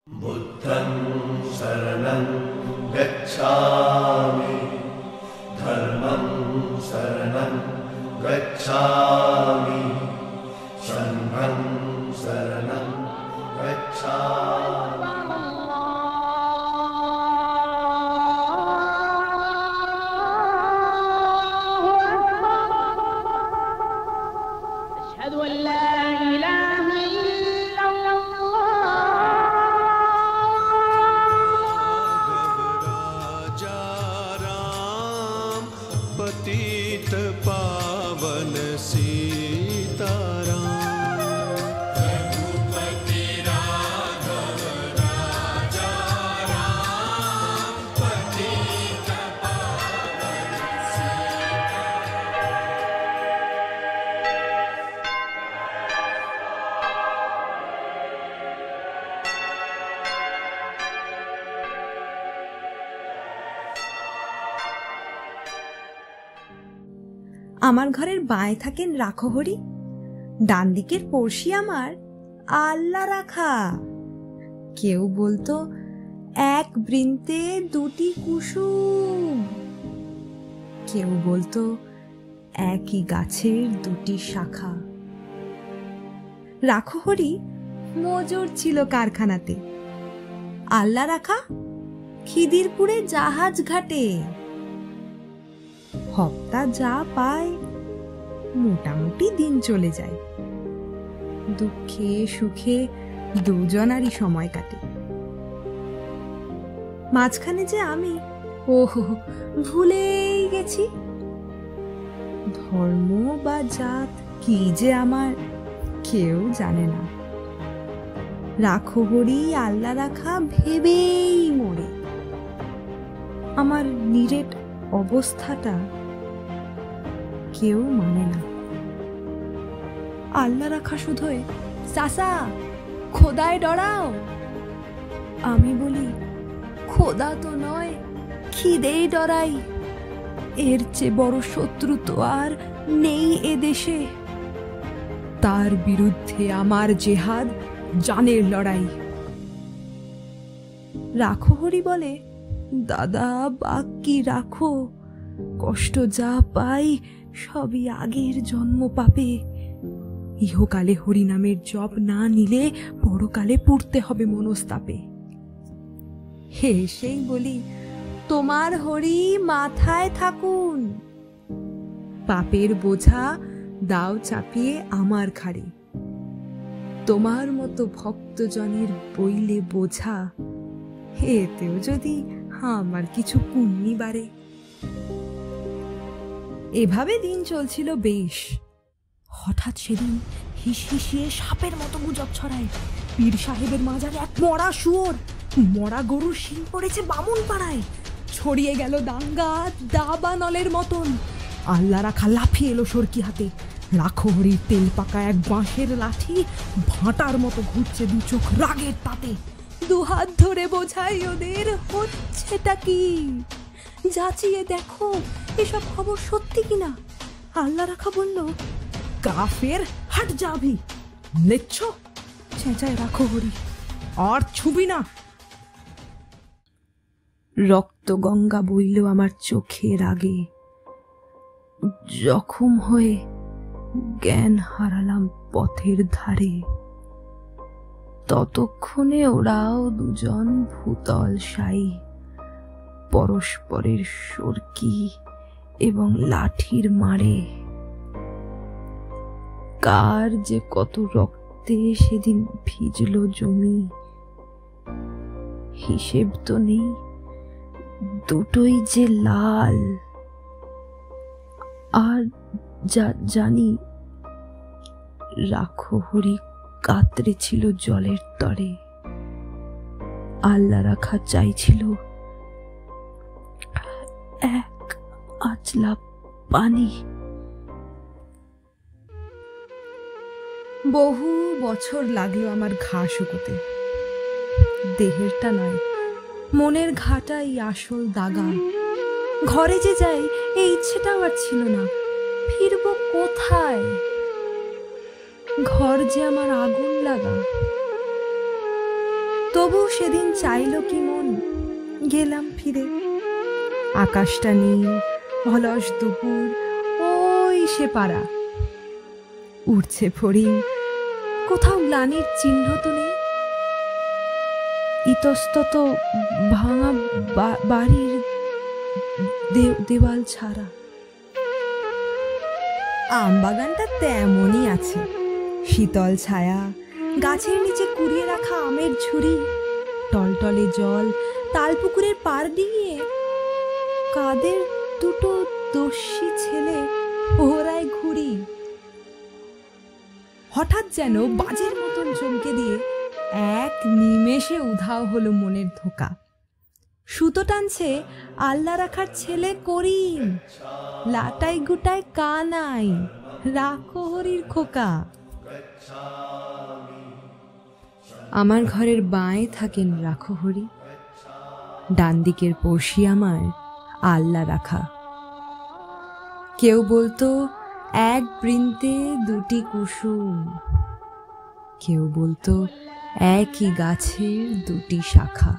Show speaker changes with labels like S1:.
S1: बुद्धं शरणं गच्छामि, धर्मं शरणं गच्छामि, संघं शरणं गच्छामि।
S2: أشهد أن لا إله إلا الله।
S3: राजा राम पतित पावन सीताराम। रघुपति राघव राजा राम पतित पावन
S4: আমার ঘরের বাঁয়ে থাকেন রাখহরি, ডান দিকের পড়শি আমার আল্লাহ রাখা। কেউ বলতো এক বৃন্তে দুটি কুসুম, কেউ বলতো একই গাছের দুটি শাখা। রাখহরি মজুর ছিল কারখানাতে, আল্লাহ রাখা খিদিরপুরে জাহাজ ঘাটে। হপ্তা যা পায় মোটামুটি দিন চলে যায়, দুঃখে সুখে দুজনারই সময় কাটে। মাঝখানে যে আমি ওহো ভুলেই গেছি, ধর্ম বা জাত কি যে আমার কেউ জানে না। রাখহরি আল্লাহ রাখা ভেবেই মরে। আমার নিরেট অবস্থাটা কেউ মানে না। আল্লাহ রাখা শুধুই চাচা খোদায় ডরাও। আমি বলি খোদা তো নয়, খিদেই ডরাই। এর চেয়ে বড় শত্রু তো আর নেই এ দেশে। তার বিরুদ্ধে আমার জেহাদ, জানের লড়াই। রাখহরি বলে দাদা বাকি রাখো, কষ্ট যা পাই সবই আগের জন্ম পাবে। ইহকালে হরিনামের জপ না নিলে পরকালে পড়তে হবে মনস্তাপে। হে সেই বলি তোমার হরি মাথায় থাকুন, পাপের বোঝা দাও চাপিয়ে আমার ঘাড়ে। তোমার মতো ভক্তজনের বইলে বোঝা, এতেও যদি আমার কিছু পুণ্যি বাড়ে। এভাবে দিন চলছিল বেশ। হঠাৎ সেদিন হিসহিসিয়ে সাপের মতো গুজব ছড়ায়, পীর সাহেবের মাজারে এক মরা শুয়োর, মরা গরুর শিং পড়েছে বামুন পাড়ায়। ছড়িয়ে গেল দাঙ্গা দাবা নলের মতন। আল্লাহ রাখা লাফিয়ে এলো সরকি হাতে। রাখহরির তেল পাকা এক বাঁশের লাঠি ভাঁটার মতো ঘুরছে দু চোখ রাগের তাতে। দুহাত ধরে বোঝাই ওদের হচ্ছেটা কি, যাচিয়ে দেখো এসব খবর সত্যি কিনা। আল্লাহ রাখা বলল কাফের হাট যাবি, নেচ্ছ চেঁচায় রাখহরি, আর ছুবি না। রক্ত গঙ্গা বইল আমার চোখের আগে। জখম হয়ে জ্ঞান হারালাম পথের ধারে। ততক্ষণে ওরাও দুজন ভূতল সাই, পরস্পরের সরকি এবং লাঠির মারে। কার যে কত রক্তে সেদিন ভিজল জমি, হিসেব তো নেই, দুটোই যে লাল। আর যা জানি রাখহরি কাতরে ছিল জলের তরে। আল্লাহ রাখা চাইছিল এক আচলা পানি। বহু বছর লাগলো আমার ঘা শুকোতে। দেহেরটা নয়, মনের ঘাটাই আসল দাগা। ঘরে যে যাই এই ইচ্ছেটাও আর ছিল না। ফিরবো কোথায়? ঘর যে আমার আগুন লাগা। তবু সেদিন চাইল কি মন, গেলাম ফিরে। আকাশটা নীল, অলস দুপুর, ওই সে পাড়া। উড়ছে ফড়িং, কোথাও গ্লানির চিহ্ন তো নেই। ইতস্তত ভাঙা বাড়ির দেওয়াল ছাড়া। আমবাগানটা তেমনই আছে, শীতল ছায়া, গাছের নিচে কুড়িয়ে রাখা আমের ঝুড়ি, টলটলে জল, তালপুকুরের পাড় দিয়ে কাদের দুটো দস্যি ছেলে ওরায় ঘুড়ি। হঠাৎ যেন বাজের মতন চমকে দিয়ে এক নিমেষে উধাও হলো মনের ধোকা। সুতো টানছে আল্লা রাখার ছেলে করিম, লাটাই গুটায় কানাই, রাখো হরির খোকা। আমার ঘরের বাঁয়ে থাকেন রাখো হরি, ডান দিকের পড়শি আমার আল্লা রাখা। কেউ বলতো এক বৃন্তে দুটি কুসুম, কেউ বলতো একই গাছের দুটি শাখা।